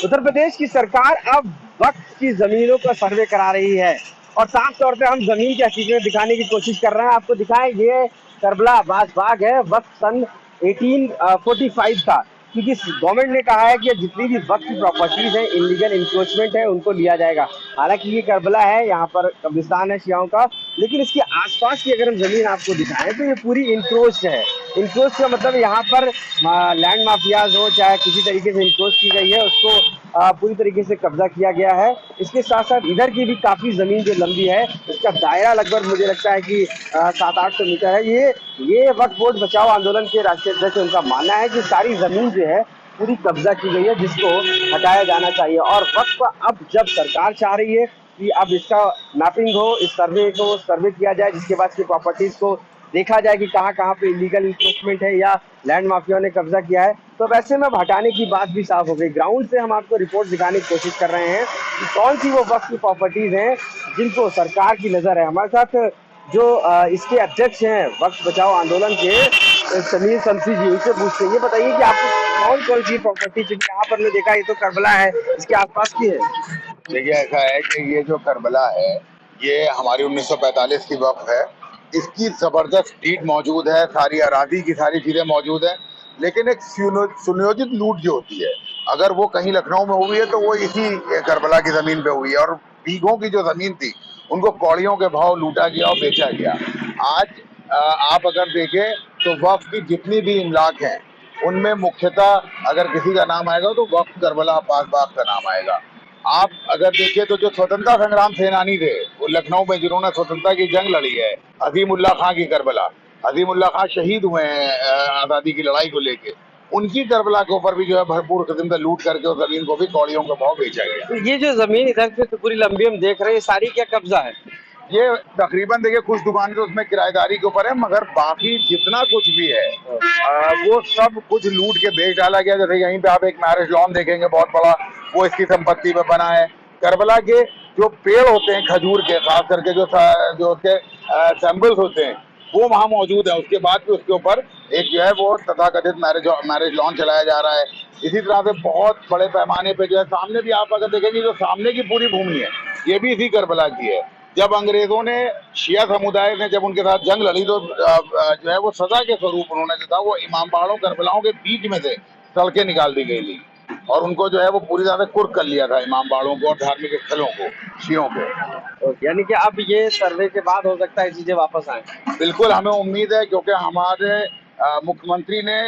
उत्तर प्रदेश की सरकार अब वक्फ की जमीनों का सर्वे करा रही है और साफ तौर पे हम जमीन की हकीकत दिखाने की कोशिश कर रहे हैं। आपको दिखाएं, ये करबला अब्बास बाग है। वक्फ सन 1845 था, क्योंकि गवर्नमेंट ने कहा है कि जितनी भी वक्फ की प्रॉपर्टीज हैं, इलीगल इंक्रोचमेंट है, उनको लिया जाएगा। हालांकि ये करबला है, यहाँ पर कब्रिस्तान है शियाओं का, लेकिन इसके आसपास की अगर हम जमीन आपको दिखाएं तो ये पूरी इंक्रोच है। इंक्रोच का मतलब यहाँ पर लैंड माफियाज हो, चाहे किसी तरीके से इंक्रोच की गई है, उसको पूरी तरीके से कब्जा किया गया है। इसके साथ साथ इधर की भी काफी जमीन जो लंबी है, इसका दायरा लगभग मुझे लगता है कि 700-800 मीटर है। ये वक्फ बोर्ड बचाओ आंदोलन के राष्ट्रीय अध्यक्ष, उनका मानना है कि सारी जमीन जो है पूरी कब्जा की गई है, जिसको हटाया जाना चाहिए। और वक्फ अब जब सरकार चाह रही है कि अब इसका मैपिंग हो, इस सर्वे किया जाए, जिसके बाद की प्रॉपर्टीज को देखा जाए कि कहाँ कहाँ पे इलीगल इंक्रोचमेंट है या लैंड माफिया ने कब्जा किया है, तो वैसे में अब हटाने की बात भी साफ हो गई। ग्राउंड से हम आपको रिपोर्ट दिखाने की कोशिश कर रहे हैं कि कौन सी वो वक्त की प्रॉपर्टीज हैं जिनको सरकार की नजर है। हमारे साथ जो इसके अध्यक्ष हैं वक्त बचाओ आंदोलन के, समीर शमसी जी, उनसे पूछते हैं। ये बताइए कि आपको कौन कौन सी प्रॉपर्टी, क्योंकि यहाँ पर हमने देखा ये तो करबला है, इसके आसपास की है। देखिए, ऐसा है कि ये जो करबला है, ये हमारी 1945 की वक्फ है। इसकी जबरदस्त डीड मौजूद है, सारी अराजी की सारी चीजें मौजूद हैं। लेकिन एक सुनियोजित लूट जो होती है, अगर वो कहीं लखनऊ में हुई है तो वो इसी करबला की जमीन पे हुई है। और बीघों की जो जमीन थी, उनको कौड़ियों के भाव लूटा गया और बेचा गया। आज आप अगर देखें तो वक्फ की जितनी भी इमलाक हैं, उनमें मुख्यतः अगर किसी का नाम आएगा तो वक्फ करबला अब्बास बाग का नाम आएगा। आप अगर देखिए तो जो स्वतंत्रता संग्राम सेनानी थे, वो लखनऊ में जिन्होंने स्वतंत्रता की जंग लड़ी है, अजीमुल्ला खां की करबला, अजीमुल्ला खां शहीद हुए हैं आजादी की लड़ाई को लेके, उनकी करबला के ऊपर भी जो है भरपूर किस्म से लूट करके उस जमीन को भी कौड़ियों का भाव बेचा गया। तो ये जो जमीन इधर से तो पूरी लंबी हम देख रहे हैं, सारी क्या कब्जा है? ये तकरीबन देखिए कुछ दुकानें तो उसमें किराएदारी के ऊपर है, मगर बाकी जितना कुछ भी है वो सब कुछ लूट के बेच डाला गया। जैसे यहीं पे आप एक मैरिज लॉन देखेंगे बहुत बड़ा, वो इसकी संपत्ति में बना है। करबला के जो पेड़ होते हैं खजूर के, खास करके जो उसके सैंपल्स होते हैं, वो वहाँ मौजूद है। उसके बाद भी उसके ऊपर एक जो है वो तथाकथित मैरिज लॉन चलाया जा रहा है। इसी तरह से बहुत बड़े पैमाने पे जो है, सामने भी आप अगर देखेंगे जो सामने की पूरी भूमि है, ये भी इसी करबला की है। जब अंग्रेजों ने शिया समुदाय ने जब उनके साथ जंग लड़ी तो जो है वो सजा के स्वरूप उन्होंने जो था वो इमाम बाड़ों करबलाओं के बीच में से सड़कें निकाल दी गई थी, और उनको जो है वो पूरी तरह से कुर्क कर लिया था इमाम बाड़ों को और धार्मिक स्थलों को, शियों को। यानी कि अब ये सर्वे के बाद हो सकता है चीजें वापस आए। बिल्कुल हमें उम्मीद है, क्योंकि हमारे मुख्यमंत्री ने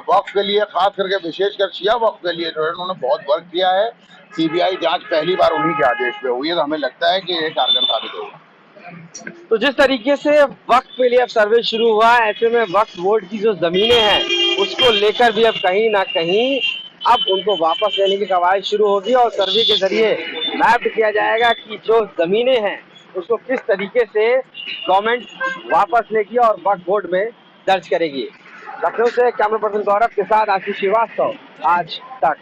वक्फ के लिए, खास करके विशेषकर शिया वक्फ के लिए जो है उन्होंने बहुत वर्क किया है। सीबीआई जांच पहली बार उन्हीं के आदेश पे हुई है, तो हमें लगता है कि ये कारगर साबित होगा। तो जिस तरीके से वक्फ के लिए अब सर्वे शुरू हुआ है, ऐसे में वक्फ बोर्ड की जो जमीनें हैं उसको लेकर भी अब कहीं ना कहीं अब उनको वापस लेने की कवायद शुरू होगी और सर्वे के जरिए मैप किया जाएगा कि जो जमीनें हैं उसको किस तरीके से गवर्नमेंट वापस लेगी और वक्फ बोर्ड में दर्ज करेगी। लखनऊ से कैमरा पर्सन गौरव के साथ आशीष श्रीवास्तव, आज तक।